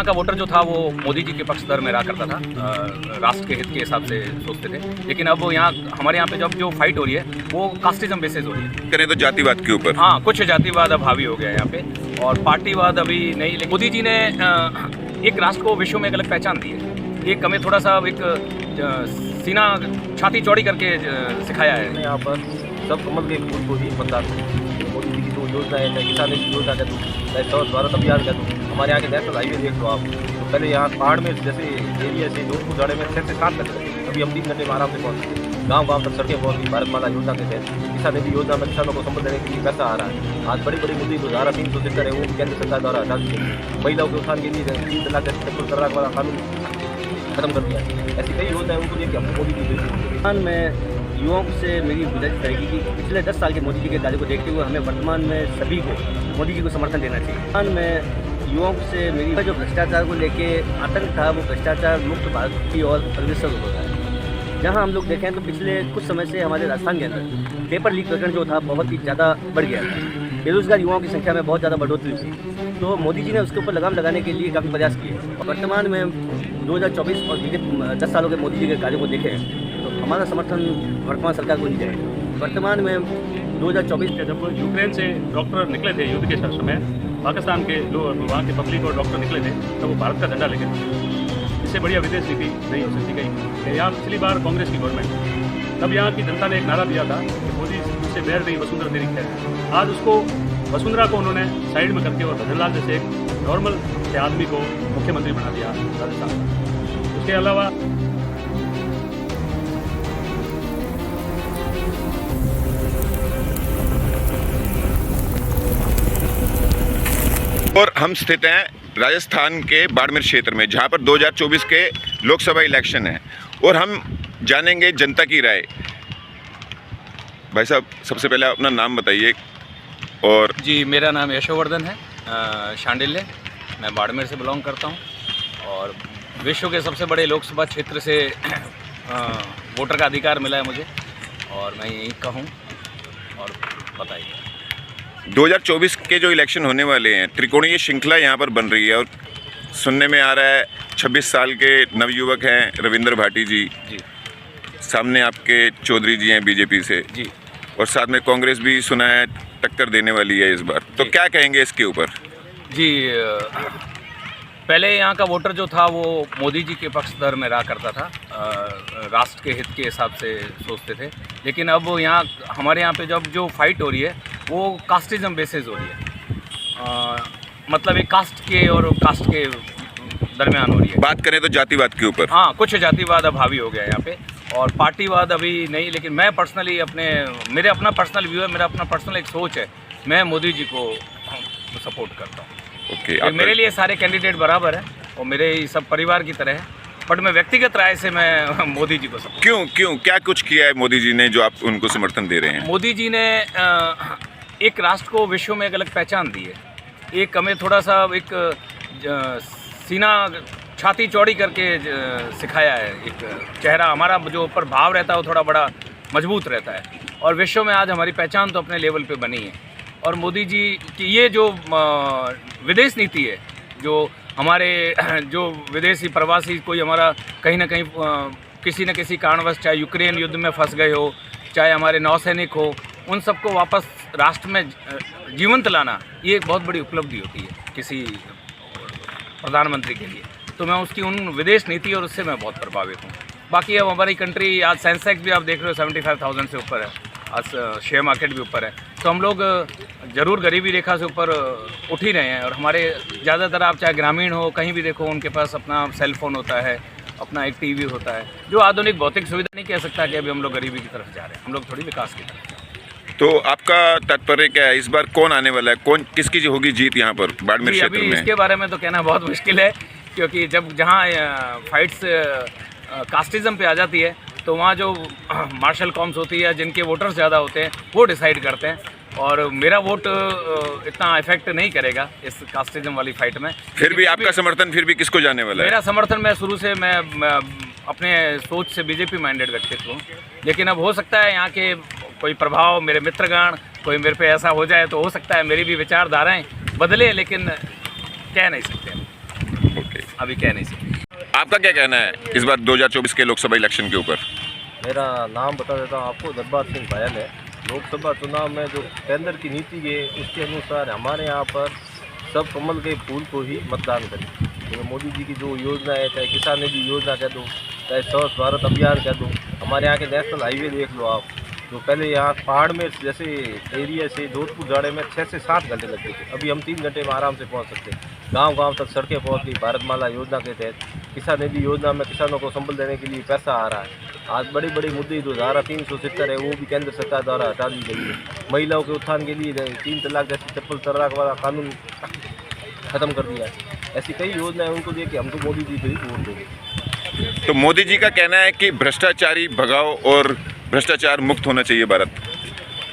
यहाँ का वोटर जो था वो मोदी जी के पक्षधर में रहा करता था, राष्ट्र के हित के हिसाब से सोचते थे। लेकिन अब यहाँ हमारे यहाँ पे जब जो फाइट हो रही है वो कास्टिज्म बेसिस हो रही है। करें तो जातिवाद के ऊपर, हाँ, कुछ जातिवाद अब हावी हो गया है यहाँ पे और पार्टीवाद अभी नहीं। लेकिन मोदी जी ने एक राष्ट्र को विश्व में एक अलग पहचान दी है। एक हमें थोड़ा सा एक सीना छाती चौड़ी करके सिखाया है। यहाँ पर सब कमल के फूल को ही मतदान मोदी जी की जो योजना है, चाहे किसान योजना कह दूँ, चाहे स्वच्छ भारत अभियान कह दूँ, हमारे यहाँ के नेशनल हाईवे देख लो आप। तो पहले यहाँ पहाड़ में जैसे एरिया से जोधपुर जाने में 6 से 7 घंटे लगते थे, अभी हम 3 घंटे में आराम से पहुँचते। गाँव तक सड़कें पहुँच गई। भारतमाला योजना के तहत किसान निधि योजना में किसानों को संबल देने के लिए पैसा आ रहा है। आज बड़ी बड़ी मुद्दे जो धारा 370 है वो केंद्र सरकार द्वारा हटा दी है। महिलाओं के उत्थान के लिए 3 तलाक तलाक वाला कानून खत्म कर दिया है। ऐसी कई योजनाएं उनको लेकर हमको मोदी जी में युवाओं से मेरी गुजारिश रहेगी कि पिछले 10 साल के मोदी जी के कार्य को देखते हुए हमें वर्तमान में सभी को मोदी जी को समर्थन देना चाहिए। वर्तमान में युवाओं से मेरी जो भ्रष्टाचार को लेके आतंक था वो भ्रष्टाचार मुक्त भारत की ओर अग्रसर हो रहा है। जहाँ हम लोग देखें तो पिछले कुछ समय से हमारे राजस्थान के अंदर पेपर लीक प्रकरण जो था बहुत ही ज़्यादा बढ़ गया था। बेरोजगार युवाओं की संख्या में बहुत ज़्यादा बढ़ोतरी हुई, तो मोदी जी ने उसके ऊपर लगाम लगाने के लिए काफ़ी प्रयास किए। और वर्तमान में 2024 और बीते 10 सालों के मोदी जी के कार्यों को देखें तो हमारा समर्थन वर्तमान सरकार को नहीं जाएगा। वर्तमान में 2024 जब यूक्रेन से डॉक्टर निकले थे युद्ध के समय, पाकिस्तान के लोग वहाँ के पब्लिक और डॉक्टर निकले थे, तब वो भारत का झंडा लेके थे। इससे बढ़िया विदेश नीति नहीं हो सकती कहीं। यहाँ पिछली बार कांग्रेस की गवर्नमेंट, तब यहाँ की जनता ने एक नारा दिया था कि मोदी से बैर नहीं, वसुंधरा तेरी खैर। आज उसको वसुंधरा को उन्होंने साइड में करके और भजनलाल जैसे एक नॉर्मल से आदमी को मुख्यमंत्री बना दिया राजस्थान का। उसके अलावा और हम स्थित हैं राजस्थान के बाड़मेर क्षेत्र में, जहां पर 2024 के लोकसभा इलेक्शन है और हम जानेंगे जनता की राय। भाई साहब, सबसे पहले अपना नाम बताइए। और जी, मेरा नाम यशोवर्धन है शांडिल्य, मैं बाड़मेर से बिलोंग करता हूँ और विश्व के सबसे बड़े लोकसभा क्षेत्र से वोटर का अधिकार मिला है मुझे और मैं यहीं का हूँ। और बताइए। 2024 के जो इलेक्शन होने वाले हैं, त्रिकोणीय श्रृंखला यहाँ पर बन रही है और सुनने में आ रहा है 26 साल के नवयुवक हैं रविंद्र भाटी जी, सामने आपके चौधरी जी हैं बीजेपी से जी, और साथ में कांग्रेस भी सुना है टक्कर देने वाली है इस बार। तो क्या कहेंगे इसके ऊपर? जी, पहले यहाँ का वोटर जो था वो मोदी जी के पक्षधर में रहा करता था, राष्ट्र के हित के हिसाब से सोचते थे। लेकिन अब यहाँ हमारे यहाँ पे जब जो फाइट हो रही है वो कास्टिज्म बेसिस हो रही है। मतलब एक कास्ट के और कास्ट के दरमियान हो रही है। बात करें तो जातिवाद के ऊपर, हाँ, कुछ जातिवाद अब हावी हो गया है यहाँ पे और पार्टीवाद अभी नहीं। लेकिन मैं पर्सनली मेरे अपना पर्सनल व्यू है, मेरा अपना पर्सनल एक सोच है, मैं मोदी जी को सपोर्ट करता हूँ। ओके, मेरे लिए सारे कैंडिडेट बराबर हैं और मेरे ही सब परिवार की तरह है, बट मैं व्यक्तिगत राय से मैं मोदी जी को सपोर्ट। क्यों क्या कुछ किया है मोदी जी ने जो आप उनको समर्थन दे रहे हैं? मोदी जी ने एक राष्ट्र को विश्व में एक अलग पहचान दी है। एक हमें थोड़ा सा एक सीना छाती चौड़ी करके सिखाया है। एक चेहरा हमारा जो ऊपर भाव रहता है वो थोड़ा बड़ा मजबूत रहता है और विश्व में आज हमारी पहचान तो अपने लेवल पे बनी है। और मोदी जी की ये जो विदेश नीति है, जो हमारे जो विदेशी प्रवासी कोई हमारा कहीं ना कहीं किसी न किसी कारणवश, चाहे यूक्रेन युद्ध में फंस गए हो, चाहे हमारे नौसैनिक हो, उन सबको वापस राष्ट्र में जीवंत लाना, ये एक बहुत बड़ी उपलब्धि होती है किसी प्रधानमंत्री के लिए। तो मैं उसकी उन विदेश नीति और उससे मैं बहुत प्रभावित हूँ। बाकी अब हमारी कंट्री, आज सेंसेक्स भी आप देख रहे हो 75,000 से ऊपर है, आज शेयर मार्केट भी ऊपर है। तो हम लोग ज़रूर गरीबी रेखा से ऊपर उठ ही रहे हैं। और हमारे ज़्यादातर आप चाहे ग्रामीण हो, कहीं भी देखो, उनके पास अपना सेल फोन होता है, अपना एक टीवी होता है, जो आधुनिक भौतिक सुविधा नहीं कह सकता कि अभी हम लोग गरीबी की तरफ जा रहे हैं। हम लोग थोड़ी विकास की तरफ जा रहे हैं। तो आपका तात्पर्य क्या है, इस बार कौन आने वाला है, कौन किसकी होगी जीत यहाँ पर बाड़मेर क्षेत्र अभी में? इसके बारे में तो कहना बहुत मुश्किल है, क्योंकि जब जहाँ फाइट्स कास्टिज्म पे आ जाती है तो वहाँ जो मार्शल कॉम्स होती है, जिनके वोटर्स ज़्यादा होते हैं, वो डिसाइड करते हैं। और मेरा वोट इतना इफेक्ट नहीं करेगा इस कास्टिज्म वाली फाइट में। फिर भी आपका समर्थन फिर भी किसको जाने वाला है? मेरा समर्थन, मैं शुरू से मैं अपने सोच से बीजेपी माइंडेड व्यक्तित्व हूँ। लेकिन अब हो सकता है यहाँ के कोई प्रभाव, मेरे मित्रगण, कोई मेरे पे ऐसा हो जाए तो हो सकता है मेरी भी विचारधाराएं बदले, लेकिन कह नहीं सकते। ओके। अभी कह नहीं सकते। आपका क्या कहना है इस बार 2024 के लोकसभा इलेक्शन के ऊपर? मेरा नाम बता देता हूँ आपको, दरबार सिंह भायल है। लोकसभा चुनाव में जो केंद्र की नीति है उसके अनुसार हमारे यहाँ पर सब कमल के फूल को ही मतदान करें। तो मोदी जी की जो योजना है, चाहे किसान निधि योजना कह दो, चाहे स्वच्छ भारत अभियान कह दो, हमारे यहाँ के नेशनल हाईवे देख लो आप, जो पहले यहाँ पहाड़ में जैसे एरिया से जोधपुर जाने में 6 से 7 घंटे लगते थे, अभी हम 3 घंटे में आराम से पहुँच सकते हैं। गांव-गांव तक सड़कें पहुँच गई। भारतमाला योजना के तहत किसान निधि योजना में किसानों को संबल देने के लिए पैसा आ रहा है। आज बड़ी बड़ी मुद्दे जो धारा 370 है वो भी केंद्र सरकार द्वारा हटा दी गई है। महिलाओं के उत्थान के लिए 3 तलाक जैसे ट्रिपल तलाक वाला कानून खत्म कर दिया है। ऐसी कई योजनाएं उनको देख के हम तो मोदी जी को ही वोट देंगे। तो मोदी जी का कहना है कि भ्रष्टाचारी भगाओ और भ्रष्टाचार मुक्त होना चाहिए भारत,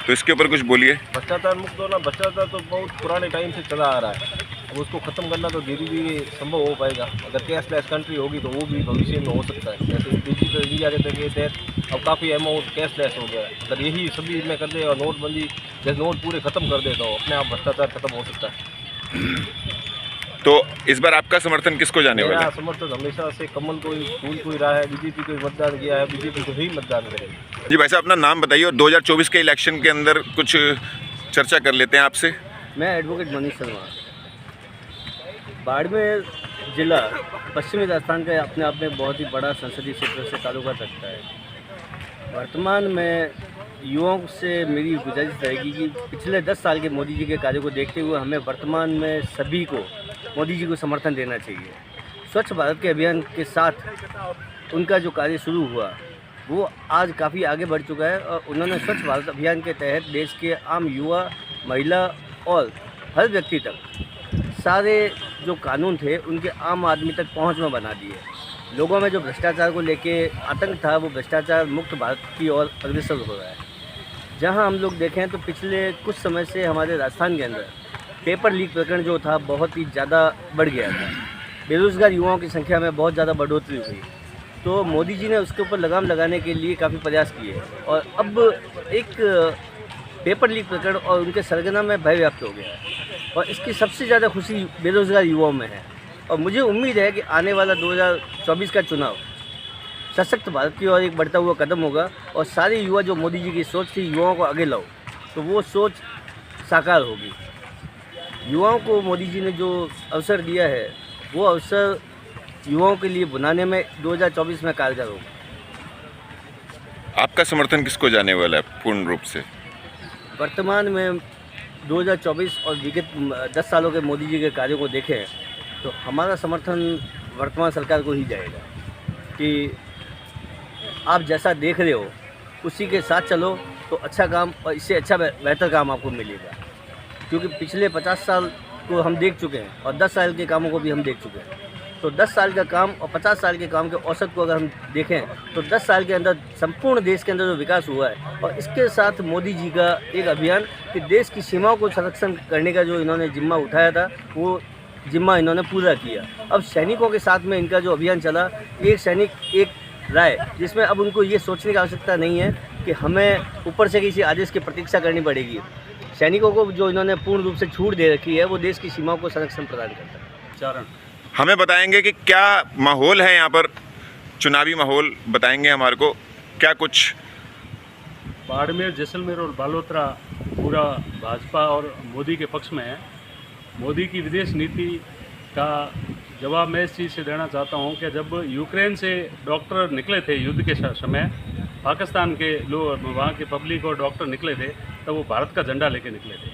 तो इसके ऊपर कुछ बोलिए। भ्रष्टाचार मुक्त होना, भ्रष्टाचार तो बहुत पुराने टाइम से चला आ रहा है, अब उसको ख़त्म करना तो धीरे धीरे संभव हो पाएगा। अगर कैशलेस कंट्री होगी तो वो भी भविष्य में हो सकता है। जैसे डिजिटल इंडिया के तहत अब काफ़ी अमाउंट कैशलेस हो गया है। अगर यही सभी में कर दे और नोटबंदी जैसे नोट पूरे ख़त्म कर दे तो अपने आप भ्रष्टाचार खत्म हो सकता है। तो इस बार आपका समर्थन किसको जाने वाला मेरा है? समर्थन हमेशा से कमल को ही, फूल को ही रहा है। बीजेपी को ही मतदान किया है, बीजेपी को ही मतदान करेंगे। जी भाई साहब, अपना नाम बताइए और 2024 के इलेक्शन के अंदर कुछ चर्चा कर लेते हैं आपसे। मैं एडवोकेट मनीष शर्मा, बाड़मेर जिला पश्चिमी राजस्थान का अपने आप में बहुत ही बड़ा संसदीय क्षेत्र से ताल्लुकात रखता है। वर्तमान में युवाओं से मेरी गुजारिश रहेगी कि पिछले 10 साल के मोदी जी के कार्यों को देखते हुए हमें वर्तमान में सभी को मोदी जी को समर्थन देना चाहिए। स्वच्छ भारत के अभियान के साथ उनका जो कार्य शुरू हुआ वो आज काफ़ी आगे बढ़ चुका है और उन्होंने स्वच्छ भारत अभियान के तहत देश के आम युवा, महिला और हर व्यक्ति तक सारे जो कानून थे उनके आम आदमी तक पहुंच में बना दिए। लोगों में जो भ्रष्टाचार को लेके आतंक था वो भ्रष्टाचार मुक्त भारत की ओर अग्रसर हो रहा है। जहां हम लोग देखें तो पिछले कुछ समय से हमारे राजस्थान के अंदर पेपर लीक प्रकरण जो था बहुत ही ज़्यादा बढ़ गया था। बेरोज़गार युवाओं की संख्या में बहुत ज़्यादा बढ़ोतरी हुई, तो मोदी जी ने उसके ऊपर लगाम लगाने के लिए काफ़ी प्रयास किए और अब एक पेपर लीक प्रकरण और उनके सरगना में भय व्याप्त हो गया है और इसकी सबसे ज़्यादा खुशी बेरोज़गार युवाओं में है। और मुझे उम्मीद है कि आने वाला 2024 का चुनाव सशक्त भारत की ओर एक बढ़ता हुआ कदम होगा और सारे युवा जो मोदी जी की सोच थी युवाओं को आगे लाओ, तो वो सोच साकार होगी। युवाओं को मोदी जी ने जो अवसर दिया है वो अवसर युवाओं के लिए बनाने में 2024 में कारगर होगा। आपका समर्थन किसको जाने वाला है पूर्ण रूप से? वर्तमान में 2024 और विगत 10 सालों के मोदी जी के कार्यों को देखें तो हमारा समर्थन वर्तमान सरकार को ही जाएगा कि आप जैसा देख रहे हो उसी के साथ चलो तो अच्छा काम और इससे अच्छा बेहतर काम आपको मिलेगा। क्योंकि पिछले 50 साल को हम देख चुके हैं और 10 साल के कामों को भी हम देख चुके हैं। तो 10 साल का काम और 50 साल के काम के औसत को अगर हम देखें तो 10 साल के अंदर संपूर्ण देश के अंदर जो विकास हुआ है और इसके साथ मोदी जी का एक अभियान कि देश की सीमाओं को संरक्षण करने का जो इन्होंने जिम्मा उठाया था वो जिम्मा इन्होंने पूरा किया। अब सैनिकों के साथ में इनका जो अभियान चला, एक सैनिक एक राय, जिसमें अब उनको ये सोचने की आवश्यकता नहीं है कि हमें ऊपर से किसी आदेश की प्रतीक्षा करनी पड़ेगी। सैनिकों को जो इन्होंने पूर्ण रूप से छूट दे रखी है वो देश की सीमाओं को संरक्षण प्रदान करता है। चारण हमें बताएंगे कि क्या माहौल है यहाँ पर, चुनावी माहौल बताएंगे हमारे को, क्या कुछ? बाड़मेर, जैसलमेर और बालोतरा पूरा भाजपा और मोदी के पक्ष में है। मोदी की विदेश नीति का जवाब मैं इस चीज़ से देना चाहता हूँ कि जब यूक्रेन से डॉक्टर निकले थे युद्ध के समय, पाकिस्तान के लोग, वहाँ के पब्लिक और डॉक्टर निकले थे, तब वो भारत का झंडा लेके निकले थे।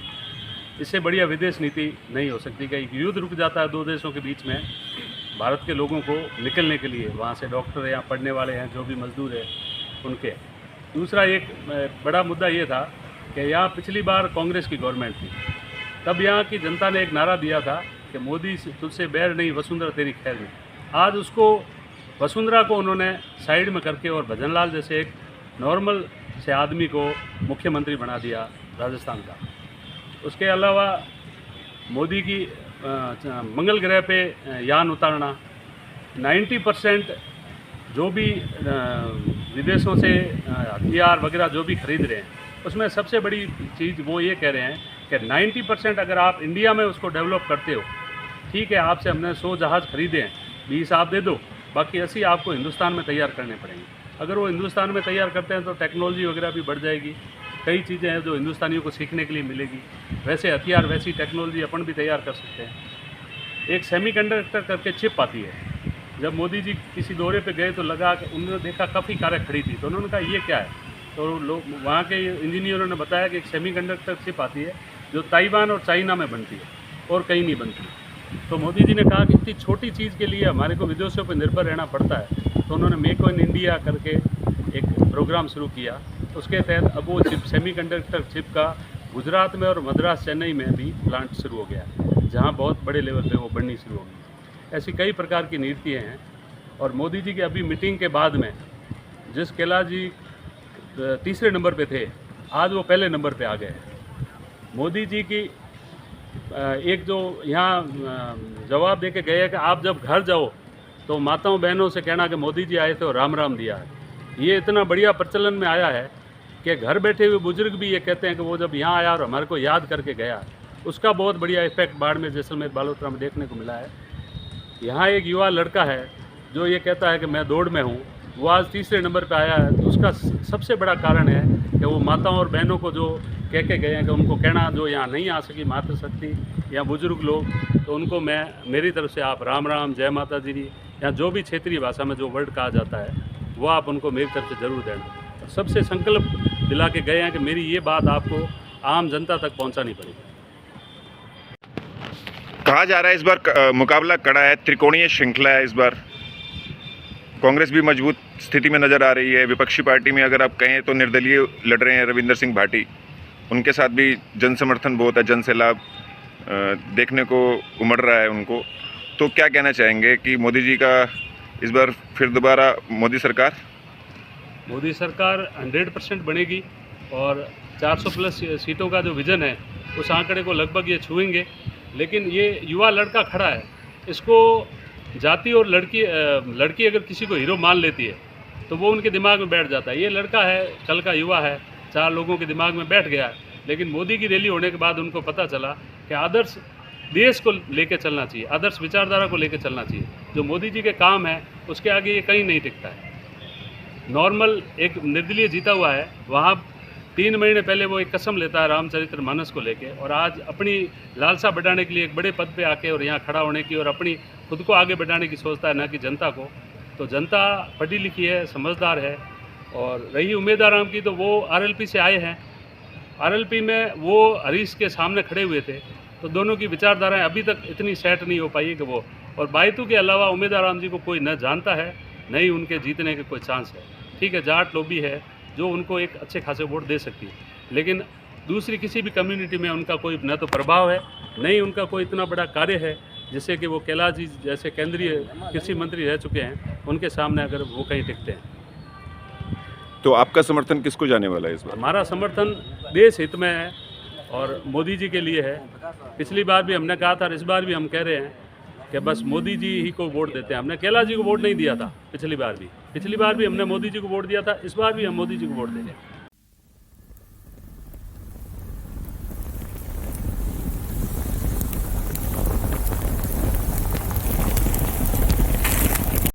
इससे बढ़िया विदेश नीति नहीं हो सकती कि युद्ध रुक जाता है 2 देशों के बीच में, भारत के लोगों को निकलने के लिए, वहाँ से डॉक्टर यहाँ पढ़ने वाले हैं, जो भी मजदूर हैं उनके। दूसरा एक बड़ा मुद्दा ये था कि यहाँ पिछली बार कांग्रेस की गवर्नमेंट थी, तब यहाँ की जनता ने एक नारा दिया था कि मोदी तुझसे बैर नहीं, वसुंधरा तेरी खैर नहीं। आज उसको वसुंधरा को उन्होंने साइड में करके और भजनलाल जैसे एक नॉर्मल से आदमी को मुख्यमंत्री बना दिया राजस्थान का। उसके अलावा मोदी की मंगल ग्रह पे यान उतारना, 90% जो भी विदेशों से हथियार वगैरह जो भी खरीद रहे हैं उसमें सबसे बड़ी चीज़ वो ये कह रहे हैं कि 90% अगर आप इंडिया में उसको डेवलप करते हो, ठीक है आपसे हमने 100 जहाज़ खरीदे हैं 20 आप दे दो, बाकी 80 आपको हिंदुस्तान में तैयार करने पड़ेंगे। अगर वो हिंदुस्तान में तैयार करते हैं तो टेक्नोलॉजी वगैरह भी बढ़ जाएगी, कई चीज़ें हैं जो हिंदुस्तानियों को सीखने के लिए मिलेगी। वैसे हथियार वैसी टेक्नोलॉजी अपन भी तैयार कर सकते हैं। एक सेमीकंडक्टर करके चिप आती है। जब मोदी जी किसी दौरे पे गए तो लगा कि उन्होंने देखा काफ़ी कारें खड़ी थी, तो उन्होंने कहा ये क्या है, तो लोग वहाँ के इंजीनियरों ने बताया कि एक सेमीकंडक्टर चिप आती है जो ताइवान और चाइना में बनती है और कहीं नहीं बनती। तो मोदी जी ने कहा कि इतनी छोटी चीज़ के लिए हमारे को विदेशों पर निर्भर रहना पड़ता है, तो उन्होंने मेक इन इंडिया करके एक प्रोग्राम शुरू किया। उसके तहत अब वो चिप, सेमीकंडक्टर चिप का गुजरात में और मद्रास, चेन्नई में भी प्लांट शुरू हो गया है, जहाँ बहुत बड़े लेवल पे वो बननी शुरू होगी। ऐसी कई प्रकार की नीतियाँ हैं। और मोदी जी की अभी मीटिंग के बाद में जिस कैलाश जी तीसरे नंबर पे थे, आज वो पहले नंबर पे आ गए हैं। मोदी जी की एक जो यहाँ जवाब दे के गए हैं कि आप जब घर जाओ तो माताओं बहनों से कहना कि मोदी जी आए थे और राम राम दिया है। ये इतना बढ़िया प्रचलन में आया है कि घर बैठे हुए बुजुर्ग भी ये कहते हैं कि वो जब यहाँ आया और हमारे को याद करके गया, उसका बहुत बढ़िया इफेक्ट बाड़मेर, जैसलमेर, बालोतरा में देखने को मिला है। यहाँ एक युवा लड़का है जो ये कहता है कि मैं दौड़ में हूँ, वो आज तीसरे नंबर पे आया है। तो उसका सबसे बड़ा कारण है कि वो माताओं और बहनों को जो कह के गए हैं कि उनको कहना, जो यहाँ नहीं आ सकी मातृशक्ति या बुजुर्ग लोग, तो उनको मैं मेरी तरफ से आप राम राम, जय माता दी या जो भी क्षेत्रीय भाषा में जो वर्ड कहा जाता है वो आप उनको मेरी तरफ से ज़रूर देना। सबसे संकल्प दिला के गए हैं कि मेरी ये बात आपको आम जनता तक पहुँचानी पड़ेगी। कहा जा रहा है इस बार मुकाबला कड़ा है, त्रिकोणीय श्रृंखला है। इस बार कांग्रेस भी मजबूत स्थिति में नज़र आ रही है। विपक्षी पार्टी में अगर आप कहें तो निर्दलीय लड़ रहे हैं रविंदर सिंह भाटी, उनके साथ भी जन समर्थन बहुत है, जन से लाभ देखने को उमड़ रहा है उनको। तो क्या कहना चाहेंगे कि मोदी जी का इस बार फिर दोबारा मोदी सरकार 100% बनेगी और 400 प्लस सीटों का जो विज़न है उस आंकड़े को लगभग ये छुएंगे। लेकिन ये युवा लड़का खड़ा है, इसको जाति और लड़की अगर किसी को हीरो मान लेती है तो वो उनके दिमाग में बैठ जाता है। ये लड़का है, कल का युवा है, 4 लोगों के दिमाग में बैठ गया। लेकिन मोदी की रैली होने के बाद उनको पता चला कि आदर्श देश को लेकर चलना चाहिए, आदर्श विचारधारा को लेकर चलना चाहिए। जो मोदी जी के काम है उसके आगे ये कहीं नहीं टिकता है। नॉर्मल एक निर्दलीय जीता हुआ है, वहाँ 3 महीने पहले वो एक कसम लेता है रामचरितमानस को लेके, और आज अपनी लालसा बढ़ाने के लिए एक बड़े पद पे आके और यहाँ खड़ा होने की और अपनी खुद को आगे बढ़ाने की सोचता है, ना कि जनता को। तो जनता पढ़ी लिखी है, समझदार है। और रही उम्मीद आराम की, तो वो आरएलपी से आए हैं। आरएलपी में वो हरीश के सामने खड़े हुए थे, तो दोनों की विचारधाराएं अभी तक इतनी सेट नहीं हो पाई है कि वो, और बायतू के अलावा उम्मीद आराम जी को कोई न जानता है, न ही उनके जीतने के कोई चांस है। ठीक है, जाट लॉबी है जो उनको एक अच्छे खासे वोट दे सकती है, लेकिन दूसरी किसी भी कम्युनिटी में उनका कोई न तो प्रभाव है, न ही उनका कोई इतना बड़ा कार्य है जिससे कि वो कैलाश जी जैसे केंद्रीय कृषि मंत्री रह चुके हैं, उनके सामने अगर वो कहीं टिकते हैं। तो आपका समर्थन किसको जाने वाला है इस बार? हमारा समर्थन देश हित में है और मोदी जी के लिए है। पिछली बार भी हमने कहा था और इस बार भी हम कह रहे हैं कि बस मोदी जी ही को वोट देते हैं। हमने कैलाश जी को वोट नहीं दिया था पिछली बार भी हमने मोदी जी को वोट दिया था, इस बार भी हम मोदी जी को वोट दे रहे हैं।